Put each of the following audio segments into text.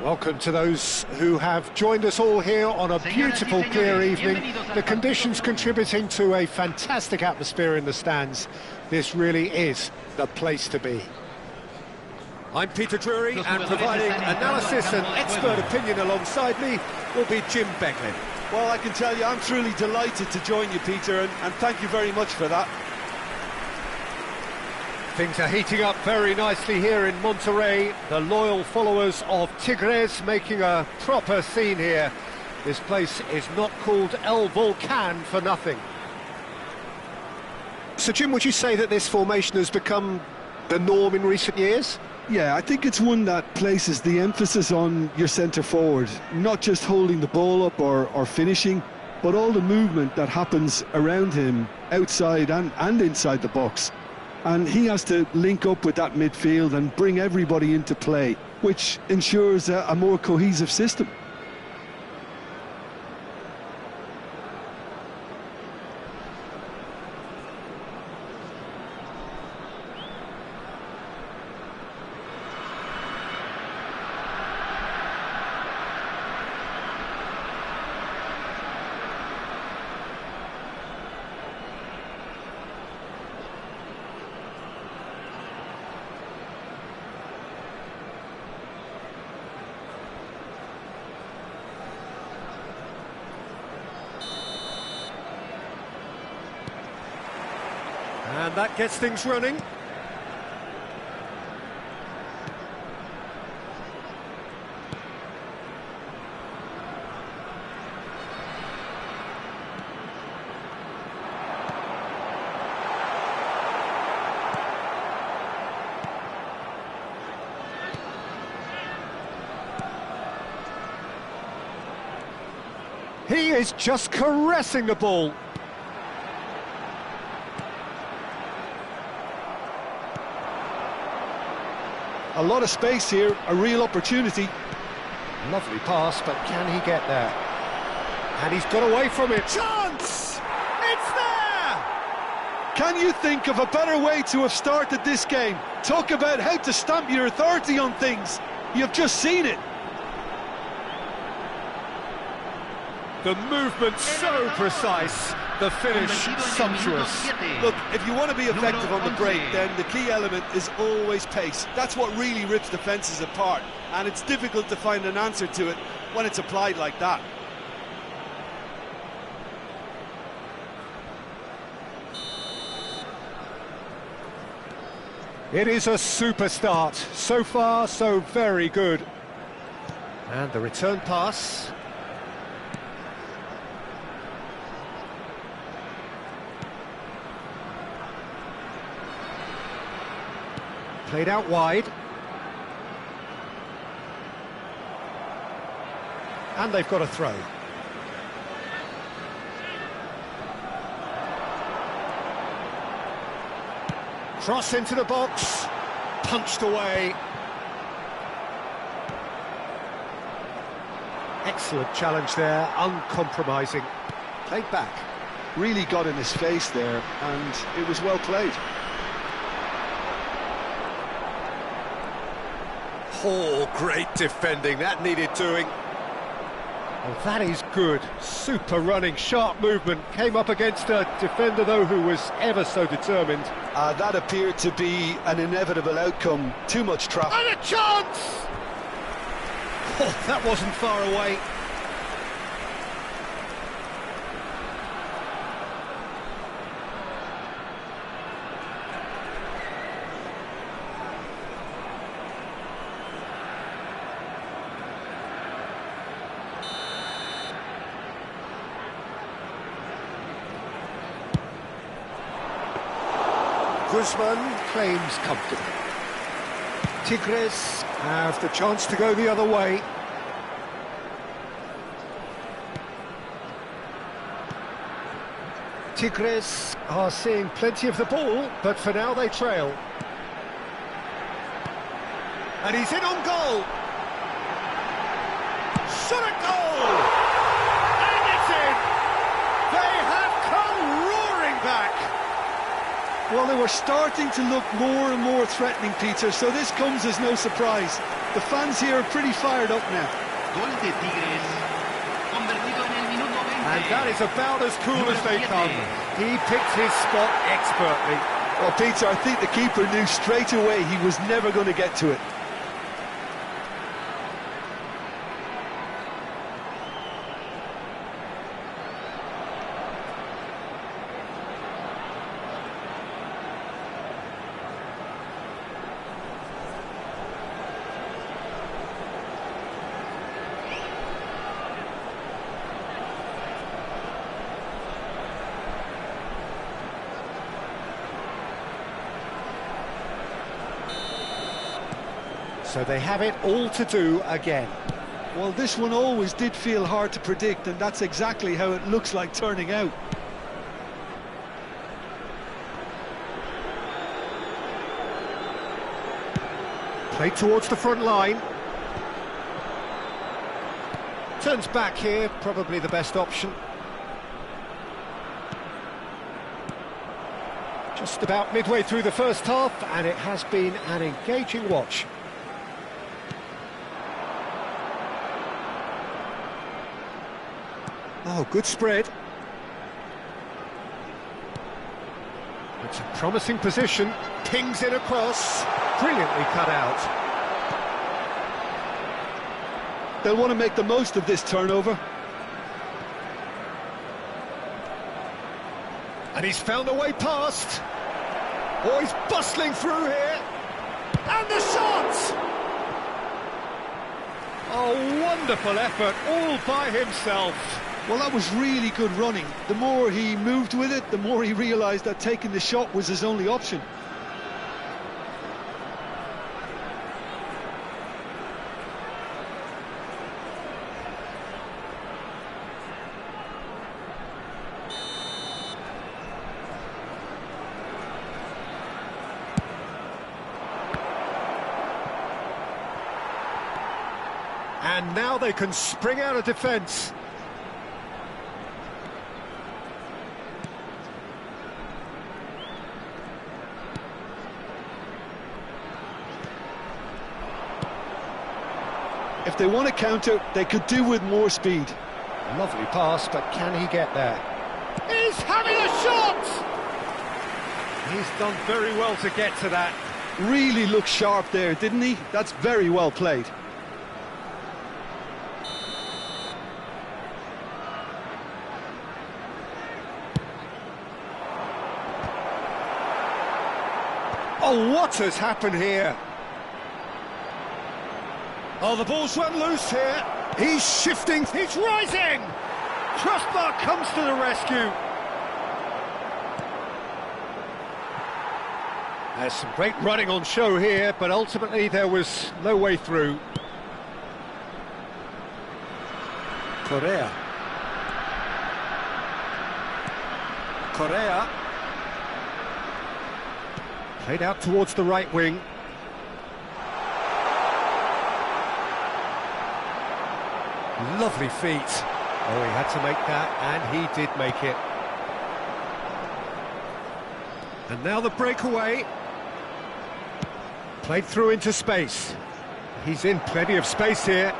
Welcome to those who have joined us all here on a beautiful, clear evening. The conditions contributing to a fantastic atmosphere in the stands. This really is the place to be. I'm Peter Drury, and providing analysis and expert opinion alongside me will be Jim Beckley. Well, I can tell you I'm truly delighted to join you, Peter, and thank you very much for that. Things are heating up very nicely here in Monterrey. The loyal followers of Tigres making a proper scene here. This place is not called El Volcán for nothing. So, Jim, would you say that this formation has become the norm in recent years? Yeah, I think it's one that places the emphasis on your centre forward, not just holding the ball up or finishing, but all the movement that happens around him, outside and inside the box. And he has to link up with that midfield and bring everybody into play, which ensures a more cohesive system. And that gets things running. He is just caressing the ball. A lot of space here, a real opportunity. Lovely pass, but can he get there? And he's got away from it. Chance! It's there! Can you think of a better way to have started this game? Talk about how to stamp your authority on things. You've just seen it. The movement so precise, the finish sumptuous. Look, if you want to be effective on the break, then the key element is always pace. That's what really rips defences apart, and it's difficult to find an answer to it when it's applied like that. It is a super start. So far, so very good. And the return pass. Played out wide. And they've got a throw. Cross into the box. Punched away. Excellent challenge there, uncompromising. Played back. Really got in his face there, and it was well played. Oh, great defending, that needed doing. Oh, that is good. Super running, sharp movement. Came up against a defender, though, who was ever so determined. That appeared to be an inevitable outcome. Too much traffic. And a chance! Oh, that wasn't far away. Guzman claims comfortably. Tigres have the chance to go the other way. Tigres are seeing plenty of the ball, but for now they trail. And he's in on goal. Shot at goal! And it's in! They have come roaring back! Well, Well, they were starting to look more and more threatening, Peter, so this comes as no surprise. The fans here are pretty fired up now. Gol de Tigres, convertido en el minuto 20. And that is about as cool as they come. He picked his spot expertly. Well, Peter, I think the keeper knew straight away he was never going to get to it. So they have it all to do again. Well, this one always did feel hard to predict, and that's exactly how it looks like turning out. Played towards the front line. Turns back here, probably the best option. Just about midway through the first half, and it has been an engaging watch. Oh, good spread. It's a promising position. Pings it across. Brilliantly cut out. They'll want to make the most of this turnover. And he's found a way past. Oh, he's bustling through here. And the shot! Oh, wonderful effort, all by himself. Well, that was really good running. The more he moved with it, the more he realised that taking the shot was his only option. And now they can spring out of defence. If they want to counter, they could do with more speed. Lovely pass, but can he get there? He's having a shot! He's done very well to get to that. Really looked sharp there, didn't he? That's very well played. Oh, what has happened here? Oh, the ball's run loose here. He's shifting. He's rising. Crossbar comes to the rescue. There's some great running on show here, but ultimately there was no way through. Correa. Played out towards the right wing. Lovely feet. Oh, he had to make that, and he did make it. And now the breakaway. Played through into space. He's in plenty of space here.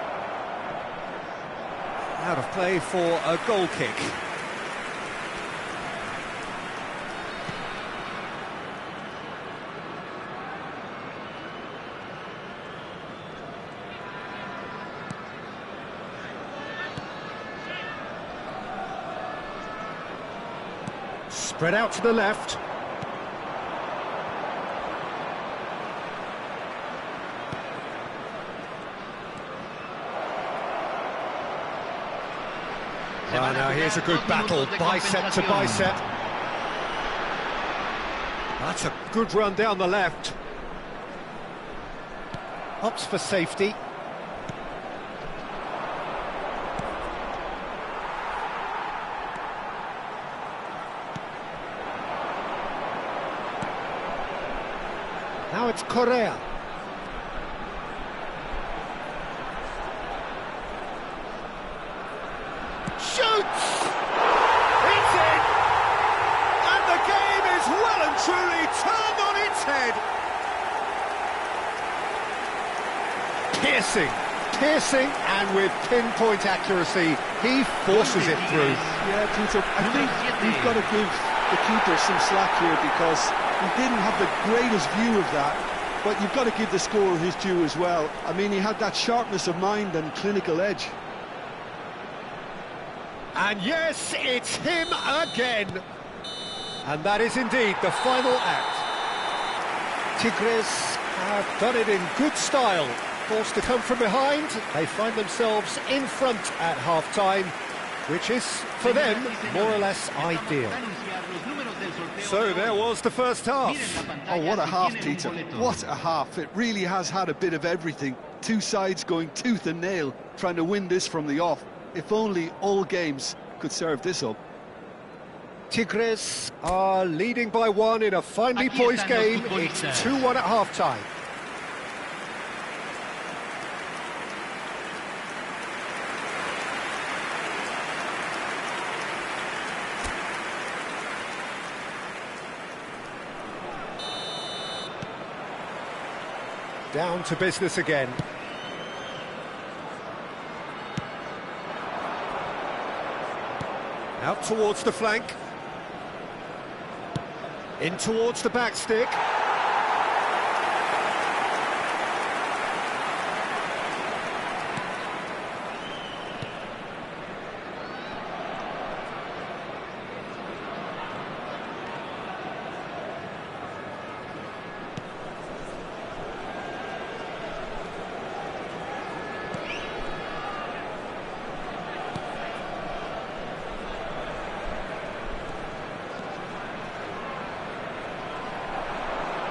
Out of play for a goal kick. Spread out to the left. Oh, now here's a good battle, bicep to bicep. That's a good run down the left. Opts for safety. Now it's Correa. Shoots! It's in! And the game is well and truly piercing, and with pinpoint accuracy, he forces it through. Yeah, Peter, I think we've got to give the keeper some slack here because he didn't have the greatest view of that, but you've got to give the scorer his due as well. I mean, he had that sharpness of mind and clinical edge. And yes, it's him again. And that is indeed the final act. Tigres have done it in good style. Forced to come from behind, they find themselves in front at half-time, which is, for them, more or less ideal. So there was the first half. Oh, what a half, Peter. What a half. It really has had a bit of everything. Two sides going tooth and nail, trying to win this from the off. If only all games could serve this up. Tigres are leading by one in a finely poised game. It's 2-1 at half-time. Down to business again. Out towards the flank. In towards the back stick.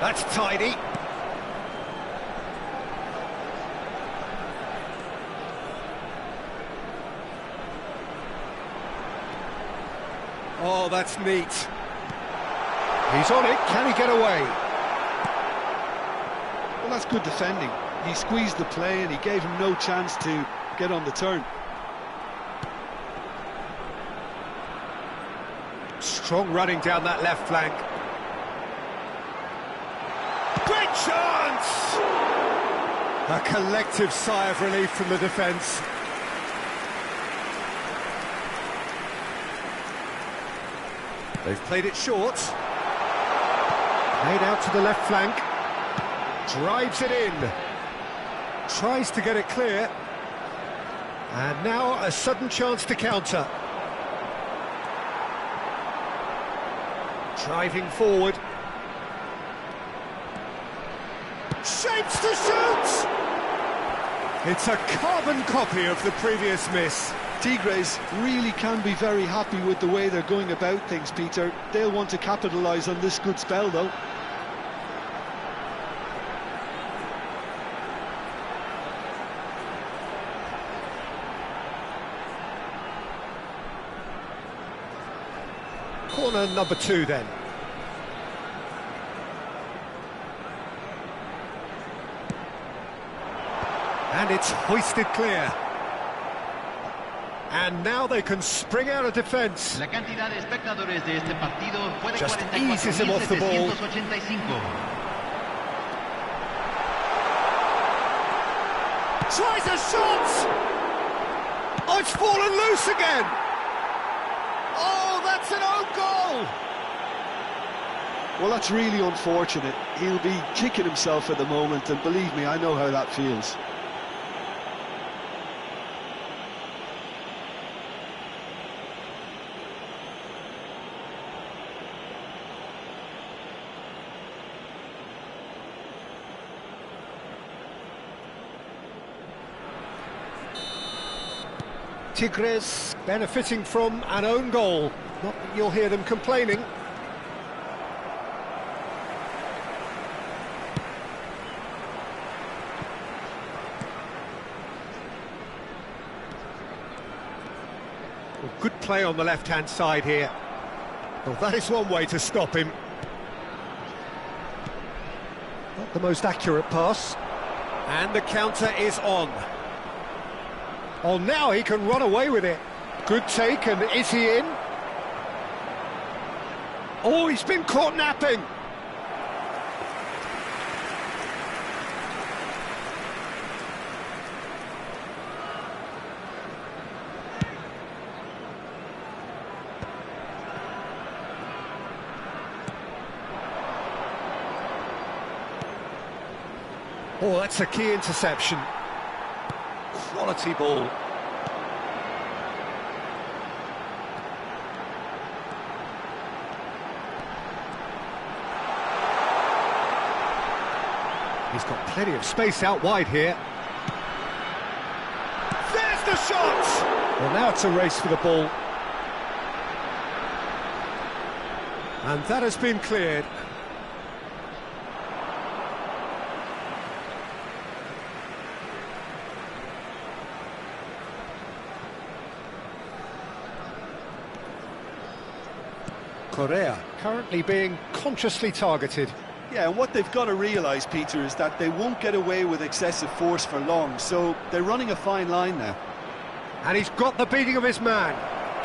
That's tidy. Oh, that's neat. He's on it. Can he get away? Well, that's good defending. He squeezed the play and he gave him no chance to get on the turn. Strong running down that left flank. Great chance! A collective sigh of relief from the defence. They've played it short. Played out to the left flank. Drives it in. Tries to get it clear. And now a sudden chance to counter. Driving forward. Shapes to shoot! It's a carbon copy of the previous miss. Tigres really can be very happy with the way they're going about things, Peter. They'll want to capitalise on this good spell, though. Corner number 2 then. And it's hoisted clear. And now they can spring out of defence. Just eases him off the ball. Tries a shot! Oh, it's fallen loose again! Oh, that's an own goal! Well, that's really unfortunate. He'll be kicking himself at the moment, and believe me, I know how that feels. Tigres benefiting from an own goal. Not that you'll hear them complaining. Well, good play on the left-hand side here. Well, that is one way to stop him. Not the most accurate pass. And the counter is on. Oh, now he can run away with it. Good take, and is he in? Oh, he's been caught napping. Oh, that's a key interception. Quality ball. He's got plenty of space out wide here. There's the shot! Well, now it's a race for the ball. And that has been cleared. Correa currently being consciously targeted. Yeah, and what they've got to realise, Peter, is that they won't get away with excessive force for long, so they're running a fine line now. And he's got the beating of his man.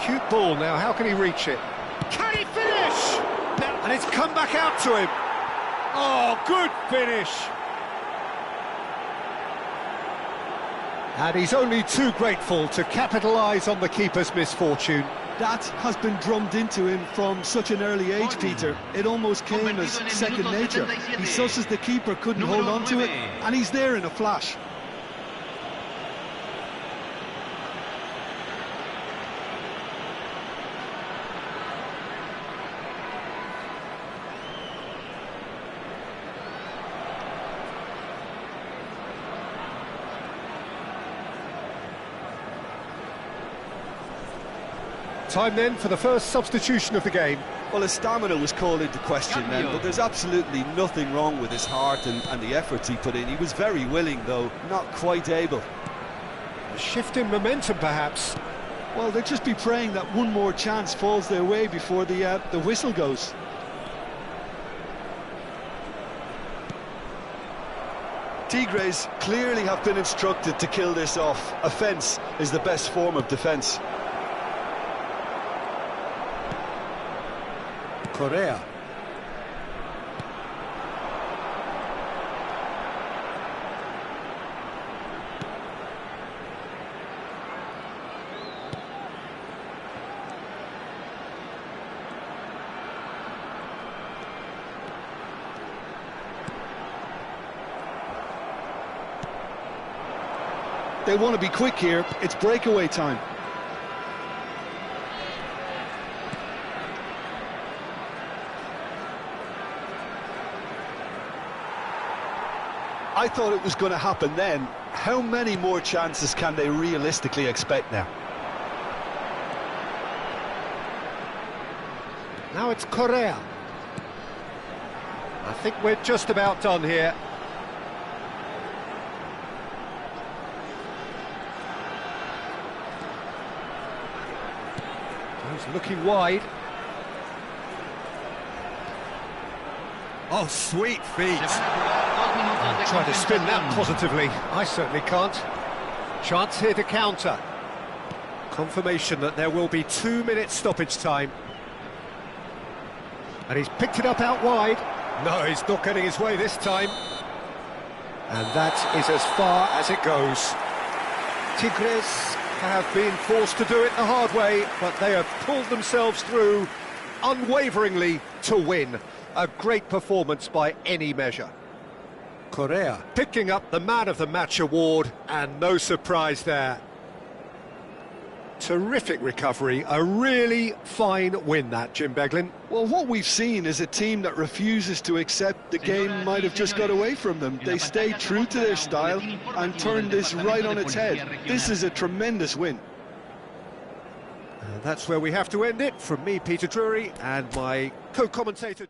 Cute ball now, how can he reach it? Can he finish? And it's come back out to him. Oh, good finish. And he's only too grateful to capitalise on the keeper's misfortune. That has been drummed into him from such an early age, Peter. It almost came as second nature. He susses the keeper couldn't hold on to it, and he's there in a flash. Time then for the first substitution of the game. Well, his stamina was called into question then, but there's absolutely nothing wrong with his heart and the efforts he put in. He was very willing, though, not quite able. A shift in momentum, perhaps. Well, they'll just be praying that one more chance falls their way before the whistle goes. Tigres clearly have been instructed to kill this off. Offence is the best form of defence. Correa. They want to be quick here. It's breakaway time. I thought it was going to happen then. How many more chances can they realistically expect now? Now it's Correa. I think we're just about done here. He's looking wide. Oh, sweet feet. Try to spin that positively. I certainly can't. Chance here to counter. Confirmation that there will be 2-minute stoppage time. And he's picked it up out wide. No, he's not getting his way this time. And that is as far as it goes. Tigres have been forced to do it the hard way, but they have pulled themselves through unwaveringly to win. A great performance by any measure. Correa picking up the Man of the Match award, and no surprise there. Terrific recovery, a really fine win that, Jim Beglin. Well, what we've seen is a team that refuses to accept the game might have just got away from them. They stayed true to their style and turned this right on its head. This is a tremendous win. And that's where we have to end it. From me, Peter Drury, and my co-commentator...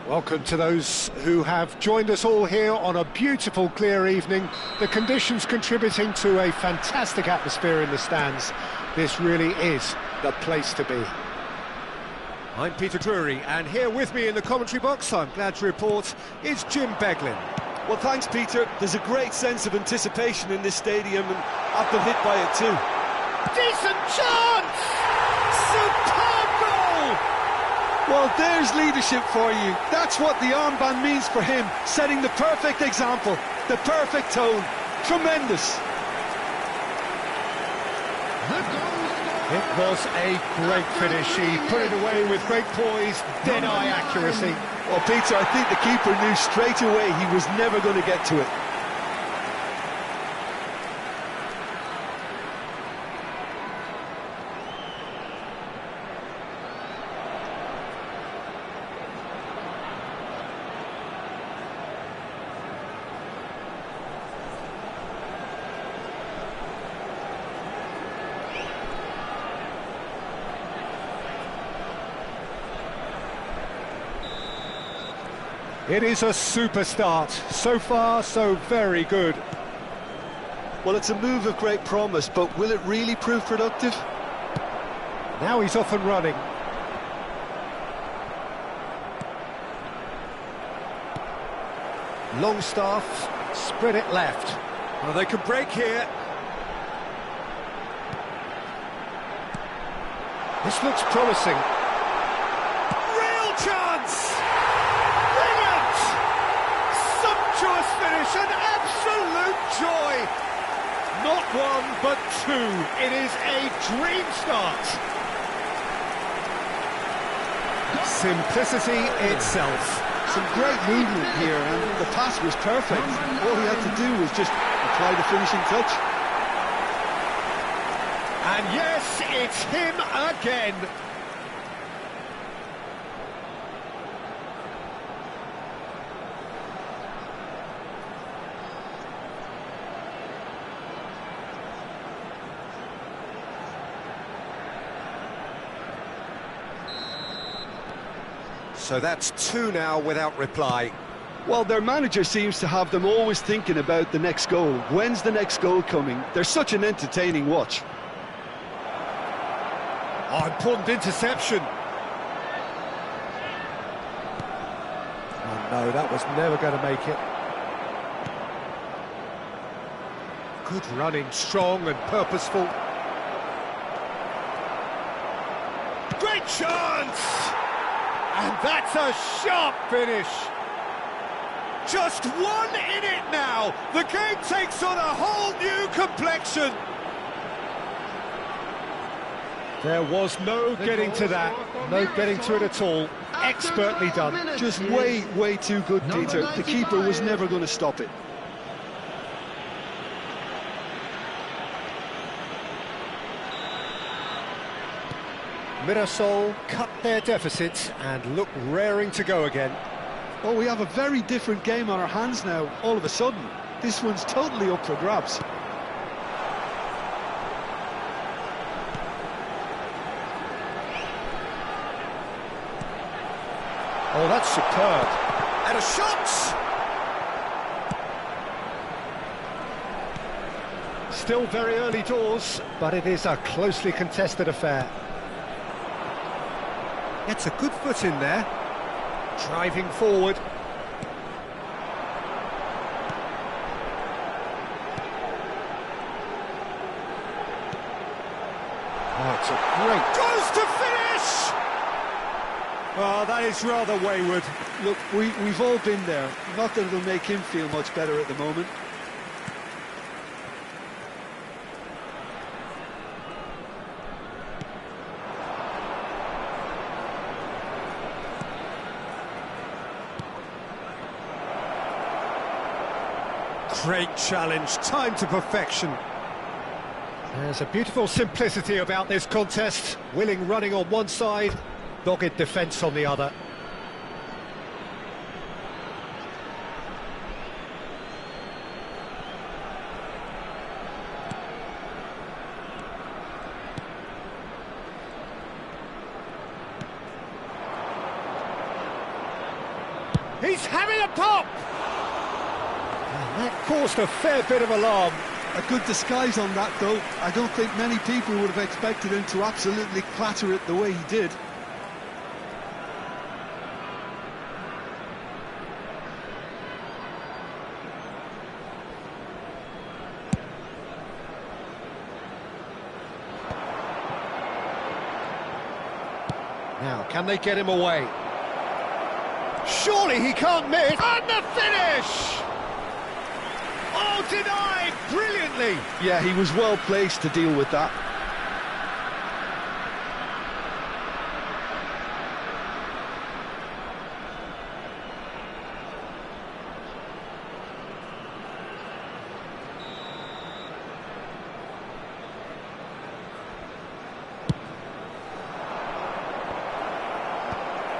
Welcome to those who have joined us all here on a beautiful, clear evening. The conditions contributing to a fantastic atmosphere in the stands. This really is the place to be. I'm Peter Drury, and here with me in the commentary box, I'm glad to report, is Jim Beglin. Well, thanks, Peter. There's a great sense of anticipation in this stadium, and I've been hit by it too. Decent chance! Superb goal! Well, there's leadership for you. That's what the armband means for him, setting the perfect example, the perfect tone. Tremendous. It was a great finish. He put it away with great poise, dead-eye accuracy. Well, Peter, I think the keeper knew straight away he was never going to get to it. It is a super start. So far, so very good. Well, it's a move of great promise, but will it really prove productive? Now he's off and running. Longstaff, spread it left. Well, they could break here. This looks promising. Real chance! Sumptuous finish, an absolute joy. Not one, but two. It is a dream start. Simplicity itself. Some great movement here, and the pass was perfect. All he had to do was just apply the finishing touch. And yes, it's him again. So that's two now without reply. Well, their manager seems to have them always thinking about the next goal. When's the next goal coming? They're such an entertaining watch. Oh, important interception. Oh no, that was never going to make it. Good running, strong and purposeful. Great chance! And that's a sharp finish. Just one in it now. The game takes on a whole new complexion. There was no getting to that. No getting to it at all. Expertly done. Just way too good, Peter. The keeper was never going to stop it. Mirasol cut their deficit and look raring to go again. Oh, we have a very different game on our hands now, all of a sudden. This one's totally up for grabs. Oh, that's superb. And a shot! Still very early doors, but it is a closely contested affair. Gets a good foot in there. Driving forward. Oh, it's a great... Goes to finish! Oh, that is rather wayward. Look, we've all been there. Not that it'll make him feel much better at the moment. Great challenge, time to perfection. There's a beautiful simplicity about this contest. Willing running on one side, dogged defence on the other. He's having a pop! And that caused a fair bit of alarm. A good disguise on that, though. I don't think many people would have expected him to absolutely clatter it the way he did. Now, can they get him away? Surely he can't miss! And the finish! Oh, denied brilliantly! Yeah, he was well placed to deal with that.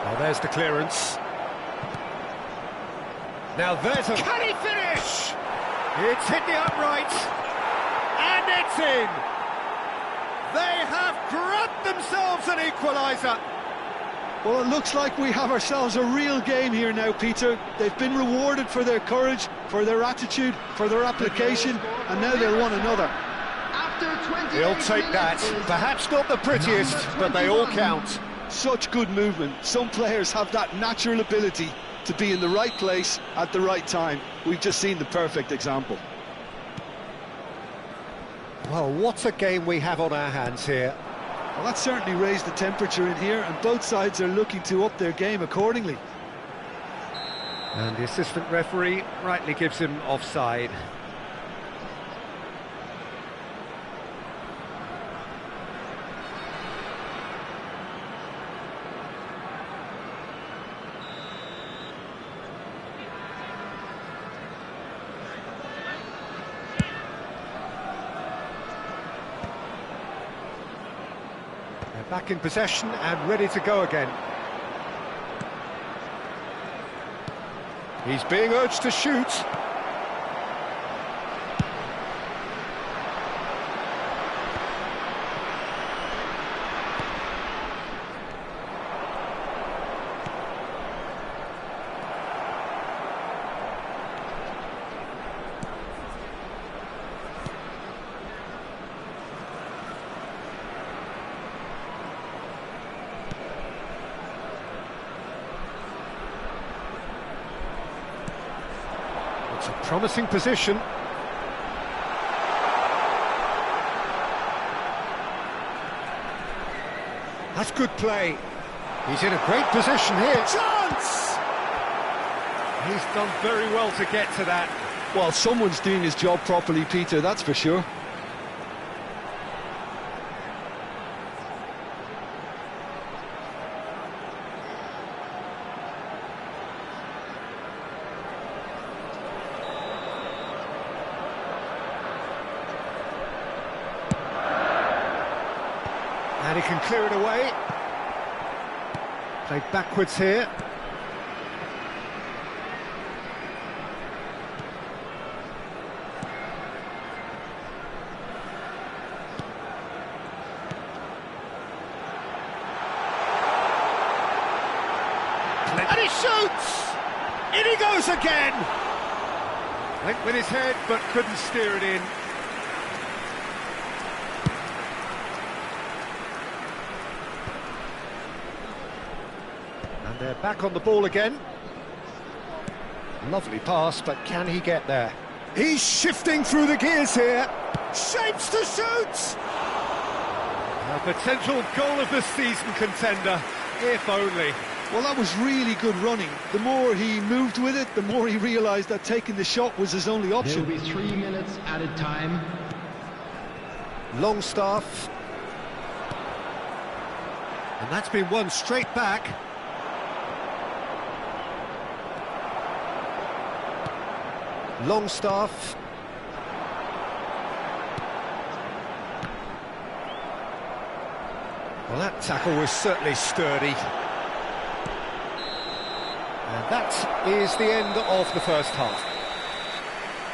Well, there's the clearance. Now there's a... Can he finish? It's hit the upright, and it's in! They have grabbed themselves an equaliser! Well, it looks like we have ourselves a real game here now, Peter. They've been rewarded for their courage, for their attitude, for their application, and now they'll want another. He'll take that. Perhaps not the prettiest, but they all count. Such good movement. Some players have that natural ability to be in the right place at the right time. We've just seen the perfect example. Well, what a game we have on our hands here. Well, that certainly raised the temperature in here, and both sides are looking to up their game accordingly. And the assistant referee rightly gives him offside. Back in possession and ready to go again. He's being urged to shoot. It's a promising position. That's good play. He's in a great position here. Chance! He's done very well to get to that. Well, someone's doing his job properly, Peter, that's for sure. And he can clear it away. Played backwards here. And he shoots! In he goes again! Went with his head, but couldn't steer it in. And they're back on the ball again. Lovely pass, but can he get there? He's shifting through the gears here. Shapes to shoot! A potential goal of the season contender, if only. Well, that was really good running. The more he moved with it, the more he realised that taking the shot was his only option. There will be 3 minutes added time. Longstaff. And that's been won straight back. Longstaff. Well, that tackle was certainly sturdy. And that is the end of the first half.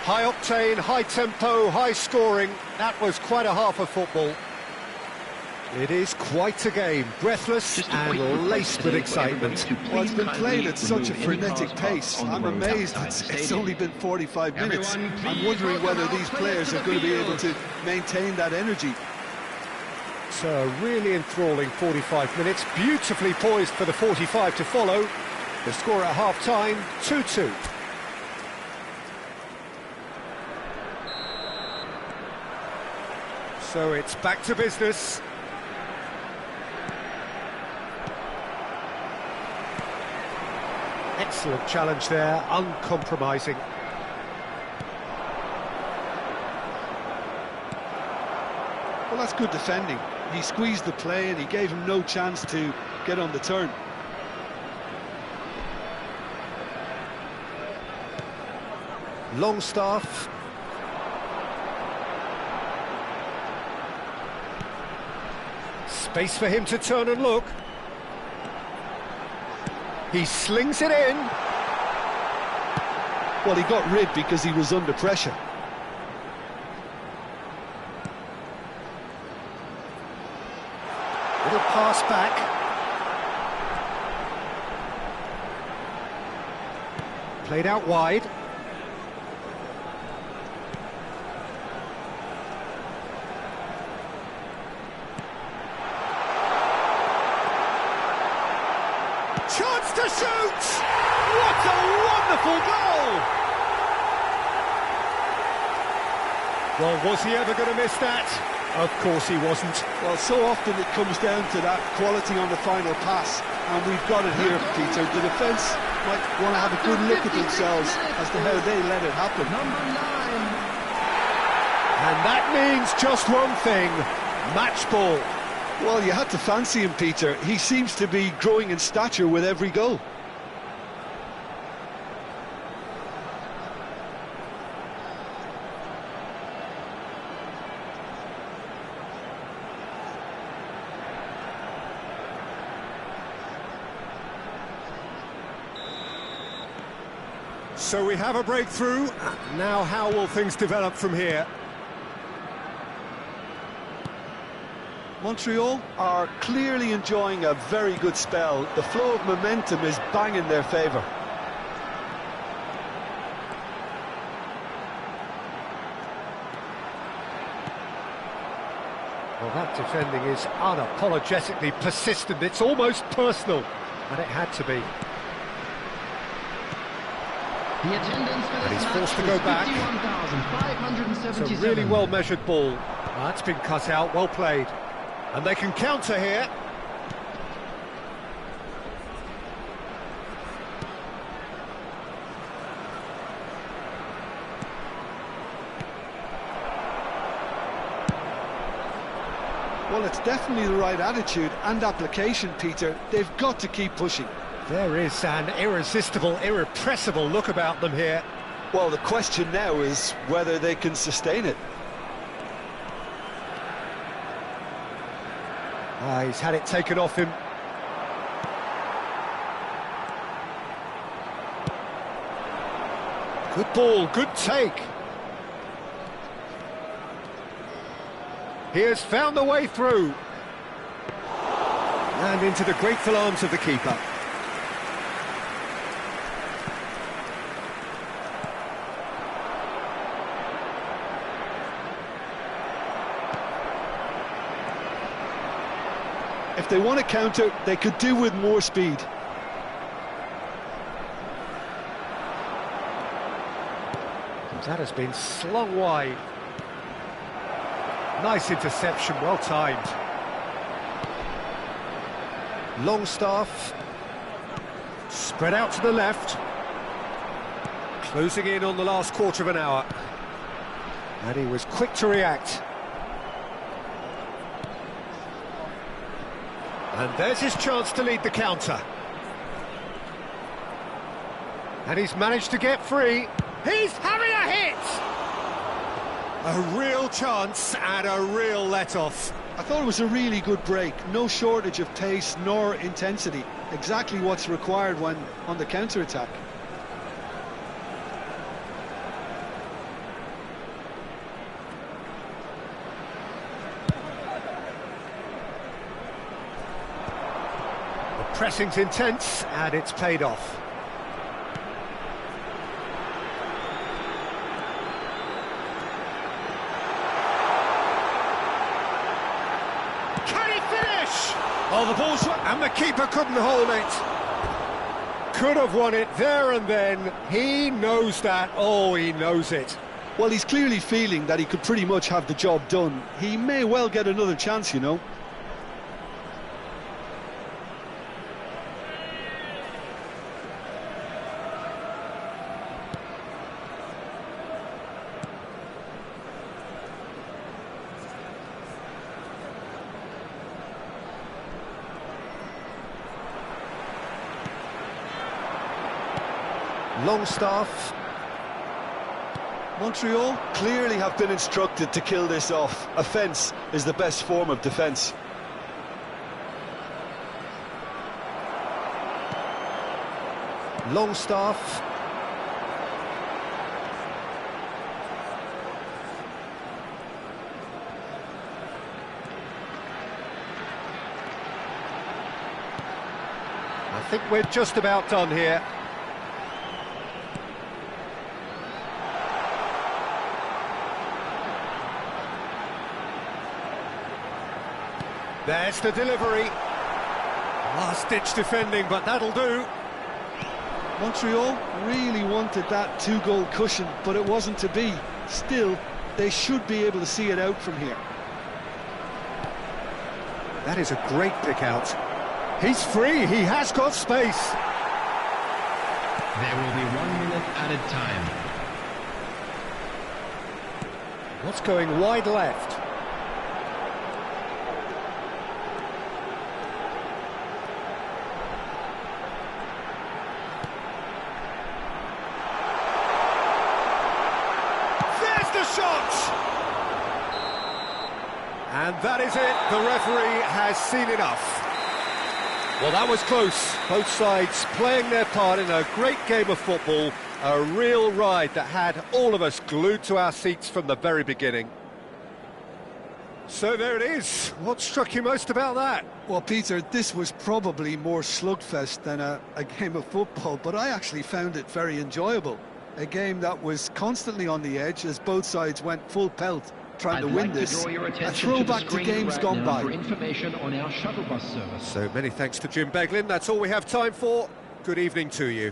High octane, high tempo, high scoring. That was quite a half of football. It is quite a game, breathless and laced with excitement. Well, it's been played at such a frenetic pace. I'm amazed it's only been 45 minutes. I'm wondering whether these players are going to be able to maintain that energy. So a really enthralling 45 minutes, beautifully poised for the 45 to follow. The score at half-time, 2-2. So it's back to business. Excellent challenge there, uncompromising. Well, that's good defending. He squeezed the play and he gave him no chance to get on the turn. Longstaff. Space for him to turn and look. He slings it in. Well, he got rid because he was under pressure. Little pass back. Played out wide. Chance to shoot! What a wonderful goal! Well, was he ever going to miss that? Of course he wasn't. Well, so often it comes down to that quality on the final pass, and we've got it here, Peter. The defence might want to have a good look at themselves as to how they let it happen. And that means just one thing, match ball. Well, you had to fancy him, Peter. He seems to be growing in stature with every goal. So we have a breakthrough. Now how will things develop from here? Montreal are clearly enjoying a very good spell. The flow of momentum is bang in their favour. Well, that defending is unapologetically persistent. It's almost personal, and it had to be. And he's forced to go back. It's a really well-measured ball. That's been cut out, well played. And they can counter here. Well, it's definitely the right attitude and application, Peter. They've got to keep pushing. There is an irresistible, irrepressible look about them here. Well, the question now is whether they can sustain it. He's had it taken off him. Good ball, good take. He has found the way through. And into the grateful arms of the keeper. If they want to counter, they could do with more speed. That has been slung wide. Nice interception, well timed. Longstaff. Spread out to the left. Closing in on the last quarter of an hour. And he was quick to react. And there's his chance to lead the counter. And he's managed to get free. He's having a hit! A real chance and a real let-off. I thought it was a really good break. No shortage of pace nor intensity. Exactly what's required when on the counter-attack. Pressing's intense, and it's paid off. Can he finish? Oh, the ball's... And the keeper couldn't hold it. Could have won it there and then. He knows that. Oh, he knows it. Well, he's clearly feeling that he could pretty much have the job done. He may well get another chance, you know. Longstaff. Montreal clearly have been instructed to kill this off. Offence is the best form of defence. Longstaff. I think we're just about done here. There's the delivery. Last-ditch defending, but that'll do. Montreal really wanted that two-goal cushion, but it wasn't to be. Still, they should be able to see it out from here. That is a great pick out. He's free, he has got space. There will be 1 minute added time. What's going wide left? Shot! And that is it, the referee has seen enough. Well, that was close. Both sides playing their part in a great game of football, a real ride that had all of us glued to our seats from the very beginning. So there it is. What struck you most about that? Well, Peter, this was probably more slugfest than a game of football, but I actually found it very enjoyable. A game that was constantly on the edge as both sides went full pelt trying to win this. A throwback to games gone by. For information on our shuttle bus service. So many thanks to Jim Beglin. That's all we have time for. Good evening to you.